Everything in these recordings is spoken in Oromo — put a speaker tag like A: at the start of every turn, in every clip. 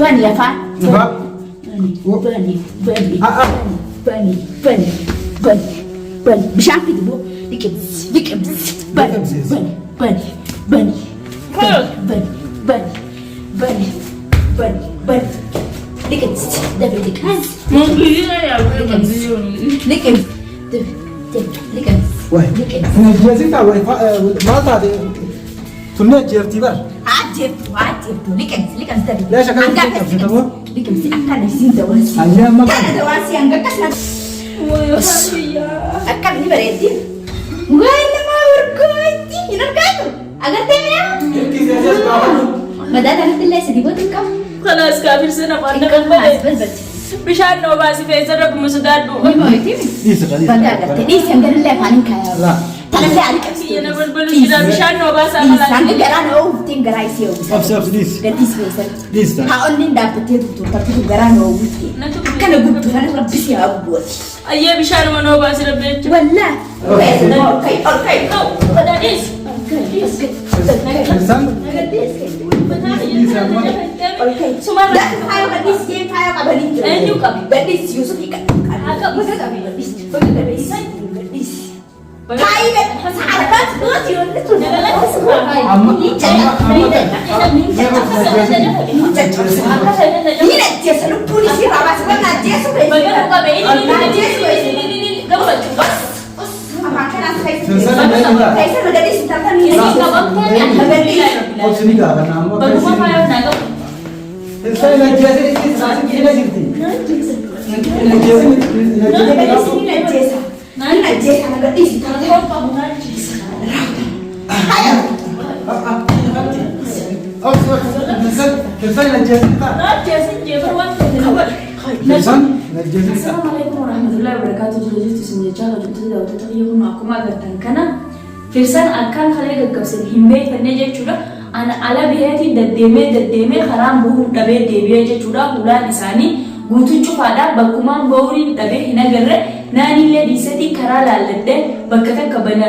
A: بني يا فان بني مشان في دبو لكبس بني لكبس دبلك هاز لكبس
B: جازيتا ما تعرف تني جيرتي بار
A: عجبت لكبس دبلك
B: لا شكل لكبس تبو
A: لكبس أكل نسين دواسي
B: أيها ما
A: كان دواسي أنك كسر أكل دي بريدي وين ما وركوتي ينركاتو أقدر تمنع بدأت أنا بالله سدي بوتكم
C: خلاص كافر سنة فانا
A: بس
C: مشان نو باسي في سرب مسدادو
A: ما يتم بدأت تديس ينقل الله فانين كيا
B: لا
A: ترى اللي عليك
C: انا بلبل كده مشان نو باسا
A: سانج جران أو تين جراي سيو
B: أبس ديس
A: ديس بيسر
B: ديس
A: هقول لين دابت تيجي تطلع جران أو كان أقول أنا ربي يا أبوي
C: ايه مشان ما نو باسي ربيت
A: ولا أوكي
C: بداديس
B: إنسان
C: سمار
A: لا هاي بديس كيف هاي قبلين
C: أيوة قبل.
A: بديس يوسف يكمل بديس هاي عرفت بوتي ولا هنا جسلو بوليسي رابع سبنا جسو كيف بديس تفهمي
B: أوسني كذا نعم إنسان جازي إنسان كذا جرتي
C: السلام عليكم ورحمة الله وبركاته. جلجت اسمي جاهل جبتي داو تتغيرون معكم هذا كنا فرسان أكان خليك الكبسة همبي فنيجي شورا أنا على بيهاتي ددمي خرام بو دبي دبي شورا ولا لساني قلت شوف هذا بكمان بوري دبي هنا جرّ ناني اللي ديستي كرا لالده بكتا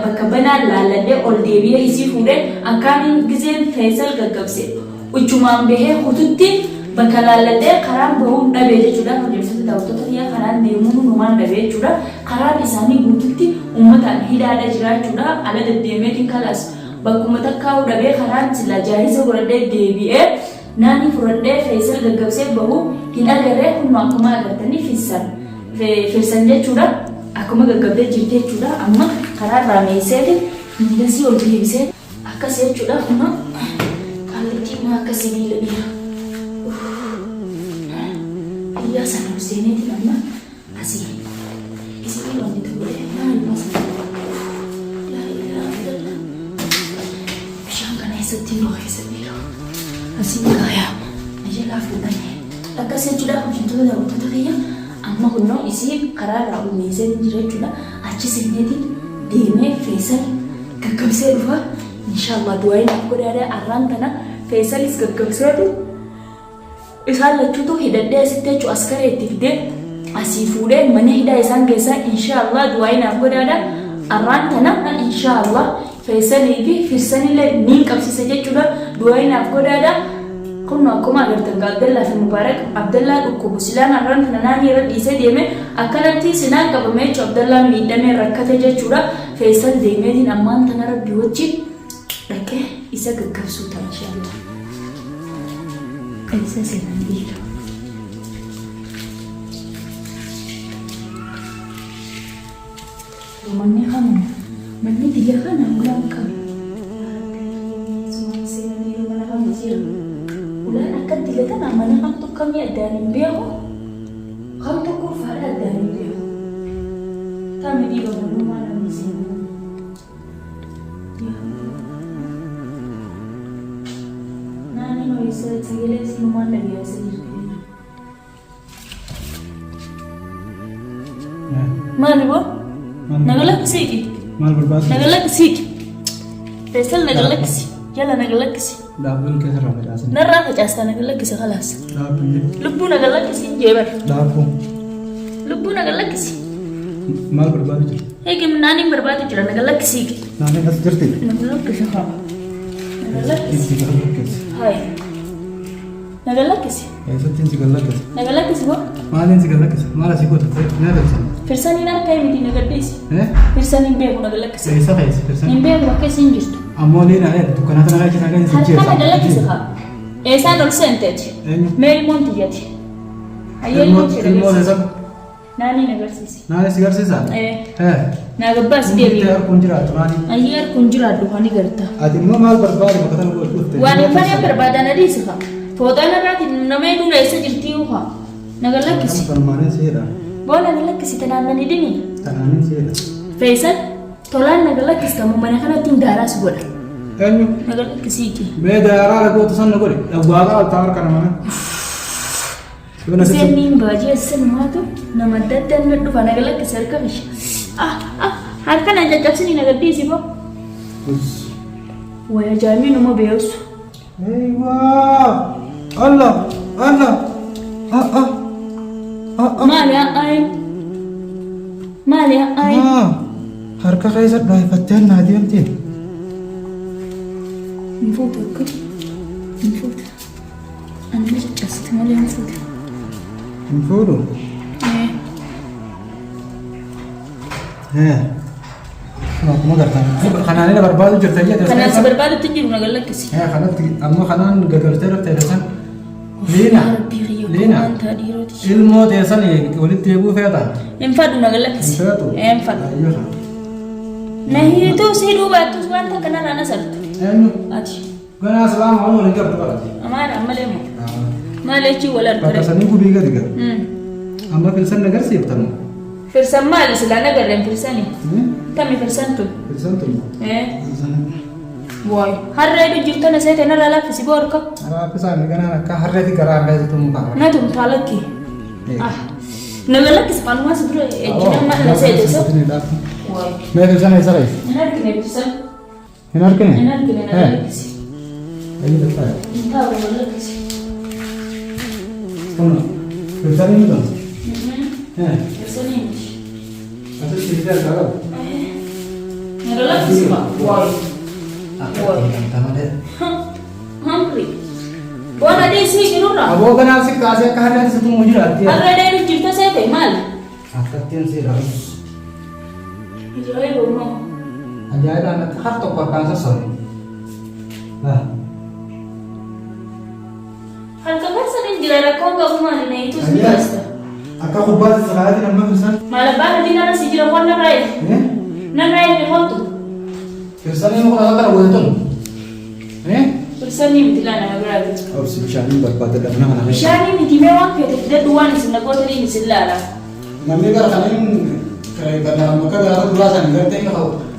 C: بكبنا لالده أول دبي يصير فوده أكان جزء فيصل الكبسة وجمان به خطوتي بكالالده خرام بو دبي شورا فجرت داو تتغير خرام ديمون نمان دبي شورا خرام لساني قلتي أمتان هيدا جرا شورا على ددمي تكلاس بكم تكاو دبي خرام سلا جاهز ورده دبي ناني فرده فيصل الكبسة بهو هنا جرّ هم معكم أقدرني في سنجة شورا أكما قبل جيتة شورا أما خرار رامي سيد نجسي أولي بسيد أكاسي شورا هما كالتي ما أكاسي بيلبيا يا سلام سيني تلما أسي إسي بيلوني تقول ما المسا لا إله إلا الله بشان كان يسدين روح يسبيلو أسي بيلايا أجل أفضل أكاسي شورا كمشنتو داو تتغير amma kunno isi karara umise jirechudha achi senyeti deme faisal gaggabse dhufa inshallah du'aina godada arrantana faisal is gaggabsetu isal lachuto hidadde sittechu askare itifde asifude mane hida isan gesa inshallah du'aina godada arrantana inshallah faisal ibi firsanile nin qabsise jechuudha du'aina godada كنا كما قلت عبد الله في مبارك عبد الله وكوبسلان أران ناني رد إيسا ديمه أكلتي سنان كبميت عبد الله من دمه ركته جشورا فيصل ديمه دين أمان تنار بيوتشي لكه إيسا كبسوتا إن شاء الله إيسا سنان ديلا ومني خمنا مني ديلا خنا ملام كم سمع سنان ديلا منا خم زيرو ulan akan dilihat namanya kantuk kami ada nimbia kok kantuk kurva ada nimbia kami di bawah rumah dan di sini ya nani mau bisa cegilin si rumah dan biasa jadi mana bu nagalak sih
B: mal berbahasa
C: nagalak sih Faisal nagalak sih يلا نقلك سي
B: دابل كسر رمضان
C: نرى فجأة نقلك سي خلاص
B: دابل
C: لبو نقلك سي جبر
B: دابو
C: لبو نقلك سي
B: مال برباد
C: هيك من ناني برباد جرا نقلك سي
B: ناني بس جرتي
C: نقلك سي نقلك سي هاي Nagalakkisi.
B: Eessatti si gallakkisa?
C: Nagalakkisi boo?
B: Maaliin si gallakkisa? Maal asii goota ta'e? Ni agarsiisa.
C: Firsaniin harka miti nagaddeessi. Firsaniin beeku nagalakkisi.
B: Eessa fe'isi firsan?
C: Hin beeku bakka isiin jirtu.
B: Ammoo ni na dukkanaa kana raajii nagaa si jeessa.
C: Harka nagalakkisi haa. Eessaan ol seenteeti.
B: Eenyu?
C: Mee ilmoon tiyyati. Ayyee ilmoon
B: Ilmoo
C: tiyyati.
B: eessa?
C: Naanii nagarsiisi.
B: Naani si garsiisa?
C: Naagabbaas deebiin.
B: Murtee harkuun jiraatu maali?
C: Ayyee harkuun jiraadhu kan ni garta.
B: Ati immoo maal barbaade bakka sana dhufte?
C: Waan hin fane barbaadan adiisi haa. Fooxaan irraati nama hedduun eessa jirtii haa. Nagalakkisi.
B: Farmaaneen seera.
C: Boo nagalakkisi tanaannani dini.
B: Tanaaneen seera.
C: Feesan tolaan nagalakkisi kan mana kanatti hin daaraas godha.
B: Eenyu?
C: Nagalakkisiiti.
B: Mee daaraa lagoota sana godhe dhawwaaqa altaa harka nama.
C: Seenniin baajii eessan maatu nama adda addaa inni dhufa nagalakkisi harka bisha. Harka na caccabsini nagaddiisi boo. Waya jaamii nama beeyosu.
B: Eewwaa! Allah! Allah!
C: Maali haa'aayin? Maali haa'aayin?
B: Harka keessa dhaayifattee naa deemtee.
C: Hin fuutu akka hin fuutu. Ani na caccabsite malee hin fuutu.
B: Hin fuudhu? Akkuma gartaan kanaan inni barbaadu jirta jedhe.
C: Kanaan si barbaadutti jiru nagalakkisi.
B: Kanatti amma kanaan gagaltee raftee dheesan. Liina. Liina. Ilmoo teessan walitti eeguu feeta.
C: Hin fadhu nagalakkisi.
B: Hin feetu.
C: Hin fadhu. Na hiituu si dhubaattus wanta kanarraa na sartu.
B: Eenyu?
C: Ati.
B: Ganaa salaama waan waliin qabdu barate.
C: Amaara ammalee moo? Maal jechuu wal
B: Bakka
C: argare?
B: sanii gubii gadi gara. Amma filsan agarsiiftan.
C: Firsan maali silaa nagarreen firsanii? Kami firsan tun?
B: Filsan tun.
C: Waay. Harree du jirtan seete narraa laaffisi boorka.
B: Raafisaan ganaan akka harreeti garaa harreeti tun mukaa.
C: Na tun taalakki. Nagalakkisi qanumaas dura ejjina mana na seete so. Waay.
B: Mee filsan eessa reef?
C: Hin argine firsan.
B: Hin argine?
C: Hin argine nagalakkisi.
B: Ayi dafaa.
C: Hin taa'u nagalakkisi.
B: Kun filsan inni tun.
C: Firsanii miti.
B: Asal cerita kalau.
C: Nagalakkisi ma. Waay. Hungry. Buona dei si kinurra.
B: Abo kan asik kasih ke hari itu mujur hati.
C: Harree dheedu jirta seete maali?
B: Akkatiin sih dah.
C: Ijaayibu moo?
B: Ajaib anak har tokko kan sasori. Nah.
C: Halkan sanii jira rakkoon qabu maali na hiitus ni basta.
B: Akka kubbaa salaatiin amma filsan.
C: Maal abbaan diinara si jira qonna raayee? Nan raayee ni qottu.
B: Filsan ini mau kana wajatun.
C: Firsanii miti laa nama biraa bitu.
B: Obsi bishaaniin barbaada dhabna kana.
C: Bishaanii miti mee waan feete fidadhu waan isin nagootanii isin laala.
B: Namni gara kaniin gara makka gara duraa san gartee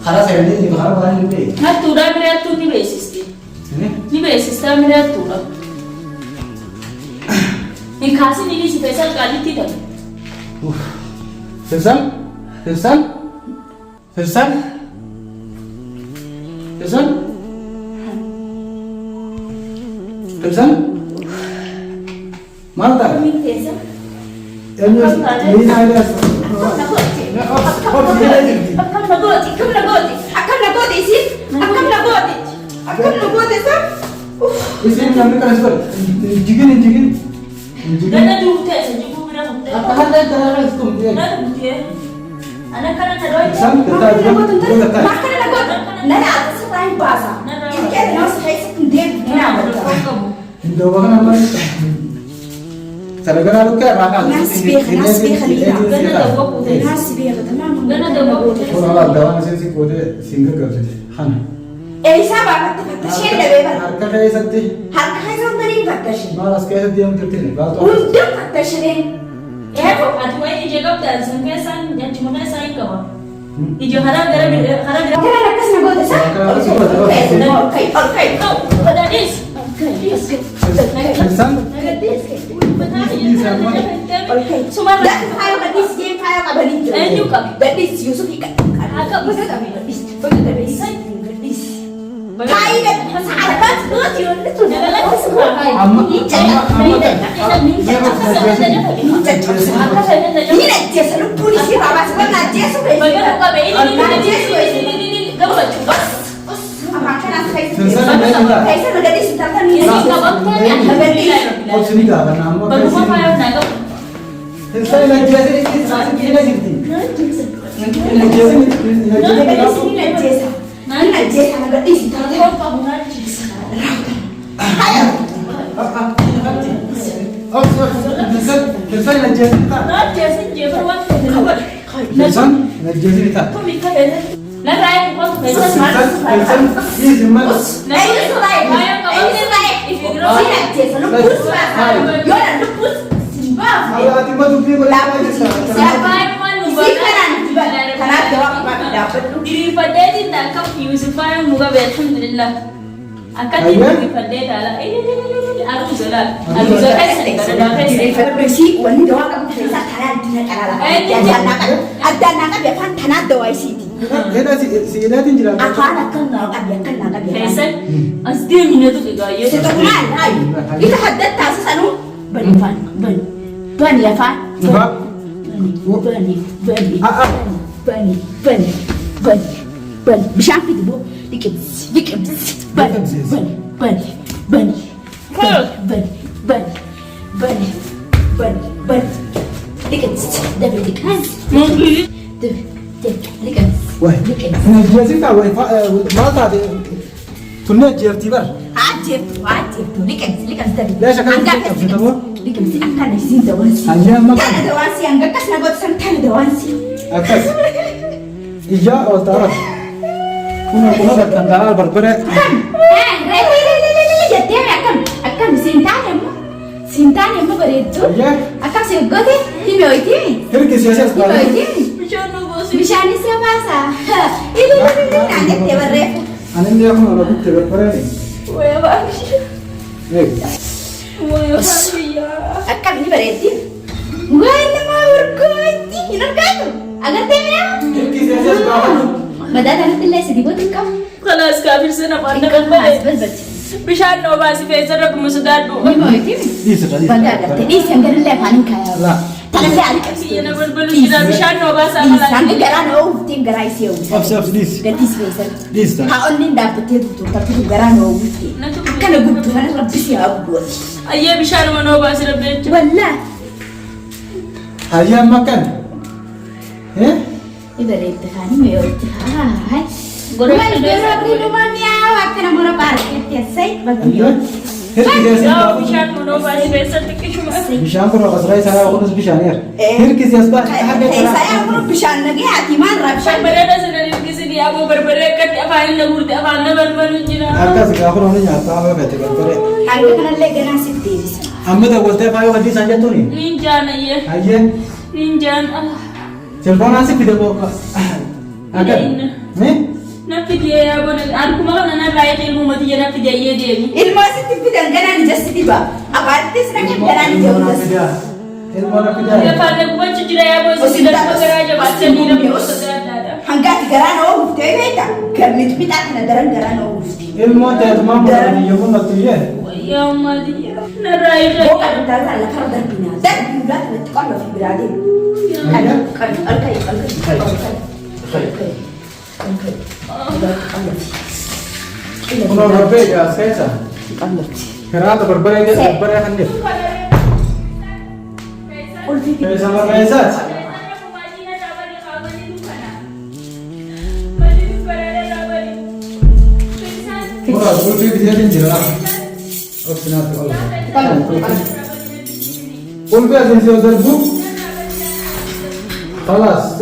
B: karaa seenii karaa baay'ee ni ta'e.
C: Hattuudhaa biree hattuu ni beeksisti. Ni beeksistaa biree hattuudha. Hin kaasin inni si feesal qaalitti ta'e.
B: Filsan? Filsan? Filsan? Filsan? Filsan? Maal ta'a?
C: Kamiin keessa?
B: Eenyu? Liina ayyaas.
A: Akkam na gooti isin? Akkam na gooti isa?
B: Isin namni kana sibal. Jigin.
C: Gana duutee isa jiguu bira murtee.
B: Akka hadda kana istum.
C: Na duutee. Ana kana na dhoofee.
B: Filsan?
A: Maakana na gooti. Nana ati sirraa hin baasa. Ilkeen nama si keessatti hin deebiin hin amanta.
B: Iddoo bakka nama Saragana lukkee irraa kaasa.
A: Naas beeka liina.
C: Gana dawwa kuutee.
A: Naas beeka tamaamu.
C: Gana dawwa kuutee.
B: Kun ala dawaan isin si qoodee siin gaggabsite. Kana.
A: Eeysaa baafatti fattashee dhabee bara.
B: Harka keessatti
A: Harka keessa hundanii fattashee.
B: maal as keessatti deemu jirtini? Baatu.
A: Hundaan fattashee.
C: Eeyyuu ati wayi ija qabdaa isin keessaan jechummaa isaa hin qaba. Ija haraa gara
A: Kanaan akkas na goota isaa? Ol ka'i.
C: Badhaadhiis.
B: Filsan?
C: Sumarra.
A: Laati faayoo gadhiis jeen faayoo qabanii jiru.
C: Eenyu qabi?
A: Gadhiis Yuusufii qabi. Gosa qabi gadhiis. Gosa gadhiis. Faayii gadhiis. Harkaas gooti yoo inni tun. Ni ajjeesa lubbuun isii baabaa sababa na ajjeesu afaan kanaas keessa na gadhiis tartan ni
B: Obsini gaafa naannoo
C: Baruma faayoo naa qabu.
B: Hilsa ilajjeesee inni isaanii keenya jirti.
A: Bishaan fidi boo liqimsi bani liqimsi dabe liqimsi
B: Najjeesin kaa maal taate tunnee jeertii bar.
A: Ajjeeftu liqimsi dabe.
B: Leesha kan qabsiita moo?
A: Liqimsi akkana isiin dawansi.
B: Hayyee amma
A: Kana dawansi hanga akkas na goota san tana dawansi.
B: akkas ijaa ol taara. Kuna kan taara barbare.
A: Jettee akkam siintaan immoo bareeddu. Akkam si gote himooyti.
B: Hirki siyaasas baala.
A: Bishaan isa baasa. Naannettee barreeffa.
B: Ani illee akkuma ala butte barbaree.
A: Akkam ni bareeddi. Waan nama urgootti hin argaatu. Agartee miidhaa?
B: Hirki siyaasas baala.
A: Madaa kanatti illee si dibootu hin qabu.
C: Kalaas kaafir sana faana balbale. Bishaan noo baasi feesa rabbi musudaadhu.
A: Himooyti.
B: Dhiisita
A: Baga agartee dhiisi hangalillee afaan hin kaayaa.
B: Laa.
A: Tanallee ali qabsiisu.
C: Yana balbalu jira bishaan noo baasaa
A: Dhiisi hanga
C: malaa.
A: garaa na oowwifteen garaa isii oowwisa.
B: Obsi dhiisi.
A: Gaddiis feesal.
B: Dhiisita.
A: Haa onni dhaabbattee turtu takkitu garaa na oowwiftee. Akkana guddu kana rabbisi haa bu'ooti.
C: Ayyee bishaan noo baasi rabbi jechuudha.
A: Wallaa.
B: Hayyee amma kan.
A: Ibareedda kaanii mi'ootti haa. Gurguruu mi'aawu akkana mura baarkeetti assay baga
B: Hirki siyaasas
C: Yoo
B: baala.
C: bishaan noo baasi feesa xiqqishuma.
B: Bishaan kun asirraa isaa yaa kunis bishaaniira. Hirki siyaasas baala.
A: Isaa yaa kun bishaan nagee ati maal raa bishaan
C: Bareeda sana hirkisini aboo barbaree akkatti afaan na gurte afaan na balbalu jira.
B: Akkas gaafa namni nyaataa haala gati barbaree.
A: hanga kanallee ganaa sitti deebisa.
B: Amma daawwaltee faayoo haddii isaan jettuuni.
C: Ninjaan ayyee.
B: Hayyee.
C: Ninjaan.
B: Silfoonaan si fide boo. Akka.
C: Na fidee yaabon arkuma kana narraa eegee uumati jedha fidee ayyee deemi.
A: Ilmoo sitti fidan ganaan ijatti diba. Abaattis naqee ganaan ija hundas.
B: Ilmoo na fidaa.
C: Afaan gubachu jira yaabon si darba garaa jabaatanii na buusa gaadhaadha.
A: Hanga ati garaa na oowwiftee beekta. Garniti bixaa kana daran garaa na oowwifti.
B: Ilmoo teetumaa muraasni yoo kun natti
C: Wayyaa uumati narraa eegee.
A: Booqa guddaa irraa lafa darbinaa. Darbii ulaa kanatti qolla fi biraa deemu.
B: Kunoo barbee gaas keessa. Kiraata barbaree keessa barbaree kan jiru. Keessa barreessaati. Muraas bultii biseetiin jira. Obsinaatti ola. Ulfee asiin si darbu. Kalaas.